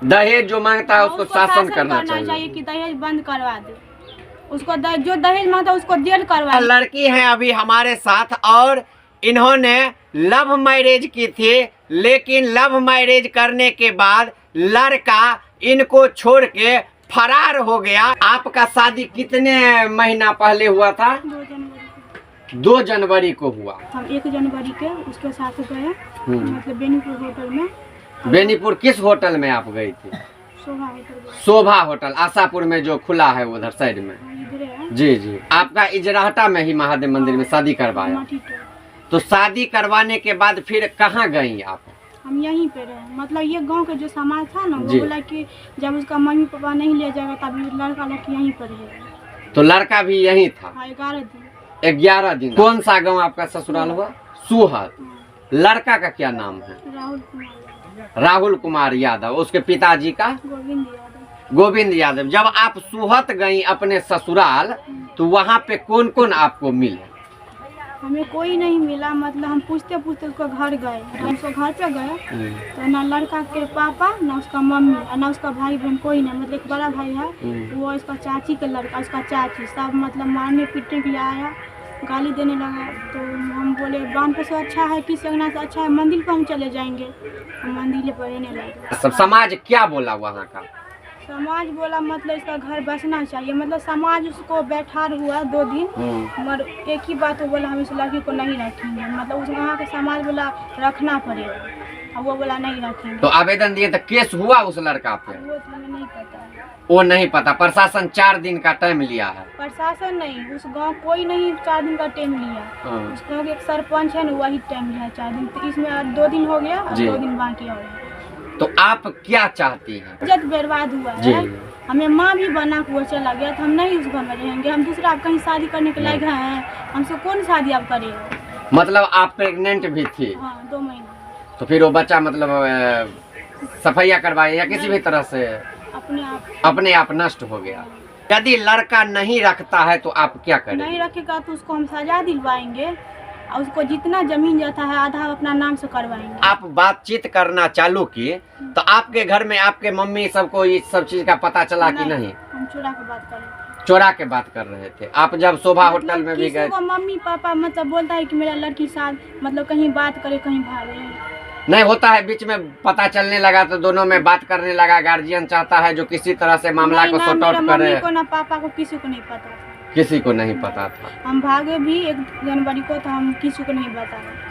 दहेज जो मांगता है उसको शासन करना चाहिए कि दहेज बंद करवा दे। उसको जो दहेज मांगता है उसको जेल करवा। लड़की है अभी हमारे साथ और इन्होंने लव मैरिज की थी, लेकिन लव मैरिज करने के बाद लड़का इनको छोड़ के फरार हो गया। आपका शादी कितने महीना पहले हुआ था? 2 जनवरी को हुआ। हम 1 जनवरी के उसके साथ गए, मतलब बेनीपुर होटल में। बेनीपुर किस होटल में आप गई थी? शोभा होटल। शोभा होटल आशापुर में जो खुला है उधर साइड में। जी जी। आपका इजराहटा में ही महादेव मंदिर में शादी करवाया। तो शादी करवाने के बाद फिर कहाँ गई आप? हम यहीं पे रहे, मतलब ये गांव के जो समाज था ना, वो बोला कि जब उसका मम्मी पापा नहीं ले जाएगा तब लड़का लड़की यहीं पर रहेगा। तो लड़का भी यहीं था? 11 दिन। कौन सा गांव आपका ससुराल हुआ? सुहत। लड़का का क्या नाम है? राहुल कुमार यादव। उसके पिताजी का? गोविंद यादव। जब आप सुहत गई अपने ससुराल तो वहाँ पे कौन कौन आपको मिले? हमें कोई नहीं मिला, मतलब हम पूछते पूछते उसको घर गए। उसको घर पे गए तो ना लड़का के पापा, ना उसका मम्मी, ना उसका भाई बहन, कोई नहीं। मतलब एक बड़ा भाई है, वो इसका चाची का लड़का, उसका चाची, सब मतलब मारने पीटने के लिए आया, गाली देने लगा। तो हम बोले बांध पे से अच्छा है, किस जगह से अच्छा है, मंदिर पर हम चले जाएंगे। हम मंदिर पर रहने लगे। सब समाज क्या बोला वहाँ का? समाज बोला मतलब इसका घर बसना चाहिए। मतलब समाज उसको बैठा हुआ 2 दिन, मगर एक ही बात वो बोला हम इस लड़की को नहीं रखेंगे। मतलब उस वहाँ का समाज बोला रखना पड़ेगा, और वो बोला नहीं रखेंगे। तो आवेदन दिए तो केस हुआ उस लड़का पे? वो तो हमें नहीं पता। वो नहीं पता। प्रशासन 4 दिन का टाइम लिया है? प्रशासन नहीं, उस गांव कोई नहीं 4 दिन का टाइम लिया। उस गांव के एक सरपंच है ना, वही टाइम लिया 4 दिन। तो इसमें 2 दिन हो गया और 2 दिन बाकी हो गया। तो आप क्या चाहती हैं? इज्जत बर्बाद हुआ है। हमें माँ भी बना के वो चला गया, तो हम नहीं उस घर में रहेंगे। हम दूसरा आप कहीं शादी करने के लायक हैं, हमसे कौन शादी आप करेगा? मतलब आप प्रेग्नेंट भी थी? हाँ, 2 महीना। तो फिर वो बच्चा मतलब सफाइया करवाए या किसी भी तरह से अपने आप नष्ट हो गया? यदि लड़का नहीं रखता है तो आप क्या करें? नहीं रखेगा तो उसको हम सजा दिलवाएंगे, और उसको जितना जमीन जाता है आधा अपना नाम से करवाएंगे। आप बातचीत करना चालू किए तो आपके घर में आपके मम्मी सबको इस सब चीज का पता चला कि नहीं? हम चोरा के बात कर रहे थे। चोरा के बात कर रहे थे। आप जब शोभा होटल में भी गए? मम्मी पापा मतलब बोलता है कि मेरा लड़की साथ मतलब कहीं बात करे, कहीं भागे। नहीं होता है, बीच में पता चलने लगा तो दोनों में बात करने लगा। गार्जियन चाहता है जो किसी तरह से मामला को सॉर्ट आउट करे। मम्मी को ना पापा को किसी को नहीं पता था। किसी को नहीं पता था। हम भागे भी 1 जनवरी को, तो हम किसी को नहीं बताया।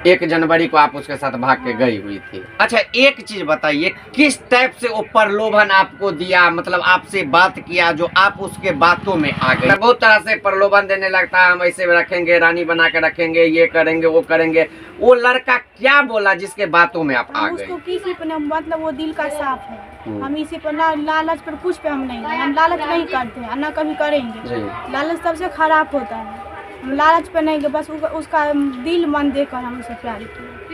1 जनवरी को आप उसके साथ भाग के गई हुई थी। अच्छा, एक चीज बताइए, किस टाइप से वो प्रलोभन आपको दिया? मतलब आपसे बात किया जो आप उसके बातों में आ गए? बहुत तरह से प्रलोभन देने लगता है, हम ऐसे रखेंगे, रानी बना के रखेंगे, ये करेंगे, वो करेंगे। वो लड़का क्या बोला जिसके बातों में आप आ गए? उसको किसी पे मतलब वो दिल का साफ है। हम इसी पर ना लालच पर कुछ पे हम नहीं, हम लालच नहीं करते हैं, ना कभी करेंगे। लालच सबसे खराब होता है। हम लालच पे नहीं, बस उसका दिल मन देकर हम उसे प्यार किया।